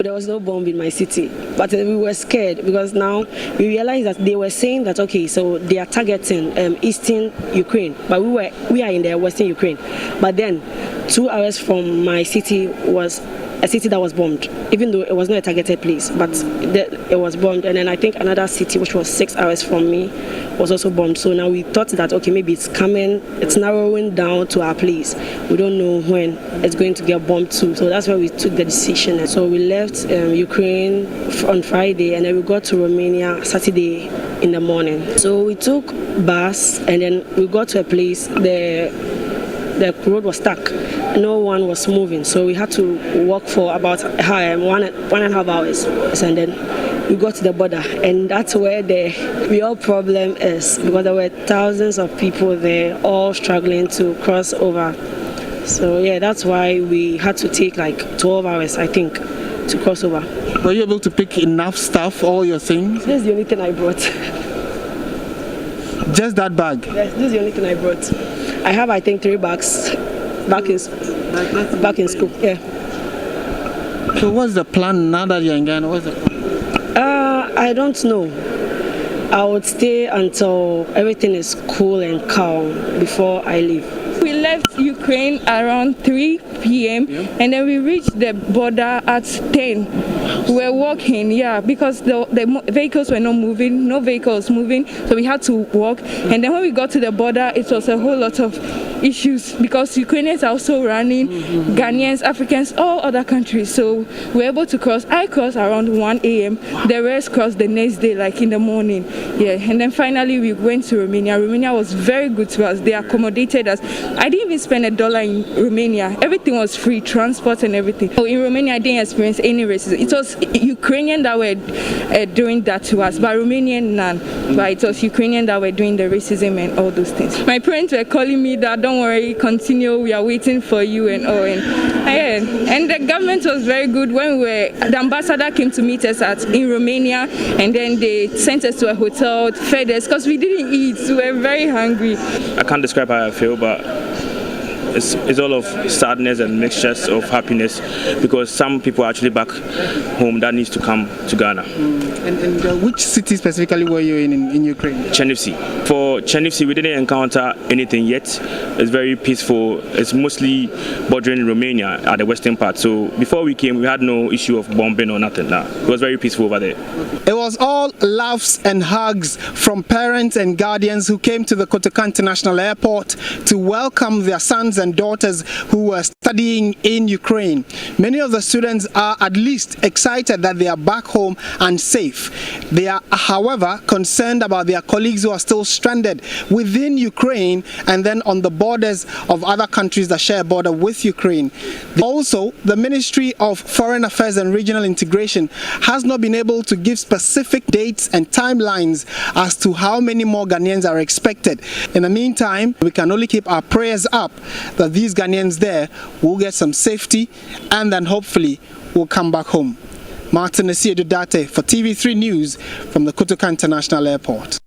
there was no bomb in my city, but we were scared because now we realized that they were saying that okay, so they are targeting eastern Ukraine, but we are in the western Ukraine. But then 2 hours from my city was a city that was bombed, even though it was not a targeted place, but it was bombed. And then I think another city, which was 6 hours from me, was also bombed. So now we thought that, okay, maybe it's coming, it's narrowing down to our place. We don't know when it's going to get bombed too. So that's why we took the decision. So we left Ukraine on Friday, and then we got to Romania Saturday in the morning. So we took bus, and then we got to a place, the road was stuck. No one was moving, so we had to walk for about 1.5 hours, and then we got to the border, and that's where the real problem is, because there were thousands of people there all struggling to cross over. So yeah, that's why we had to take like 12 hours, I think, to cross over. Were you able to pick enough stuff, all your things? This is the only thing I brought. Just that bag? Yes, this is the only thing I brought. I have, I think, 3 bags back in school. Yeah. So what's the plan now that you're in Ghana? What's the plan? I don't know. I would stay until everything is cool and calm before I leave. We left Ukraine around 3 p.m. and then we reached the border at 10. We were walking, because the vehicles were not moving, no vehicles moving, so we had to walk. And then when we got to the border, it was a whole lot of issues because Ukrainians are also running, Ghanaians, Africans, all other countries. So we were able to cross. I crossed around 1 a.m. The rest crossed the next day, like in the morning. Yeah, and then finally we went to Romania. Romania was very good to us. They accommodated us. I didn't even spend $1 in Romania. Everything was free, transport and everything. So in Romania, I didn't experience any racism. It was Ukrainian that were doing that to us, but Romanian none. But it was Ukrainian that were doing the racism and all those things. My parents were calling me that, don't worry, continue, we are waiting for you and all. And the government was very good when the ambassador came to meet us in Romania, and then they sent us to a hotel, fed us, because we didn't eat, so we were very hungry. I can't describe how I feel, but it's all of sadness and mixtures of happiness, because some people are actually back home that needs to come to Ghana. And which city specifically were you in Ukraine? Chernihiv. For Chernihiv, we didn't encounter anything yet. It's very peaceful. It's mostly bordering Romania at the western part. So before we came, we had no issue of bombing or nothing. It was very peaceful over there. It was all laughs and hugs from parents and guardians who came to the Kotoka International Airport to welcome their sons and daughters who were studying in Ukraine. Many of the students are at least excited that they are back home and safe. They are, however, concerned about their colleagues who are still stranded within Ukraine and then on the borders of other countries that share a border with Ukraine. Also, the Ministry of Foreign Affairs and Regional Integration has not been able to give specific dates and timelines as to how many more Ghanaians are expected. In the meantime, we can only keep our prayers up that these Ghanaians there will get some safety and then hopefully will come back home. Martin Esiedudate for TV3 News from the Kotoka International Airport.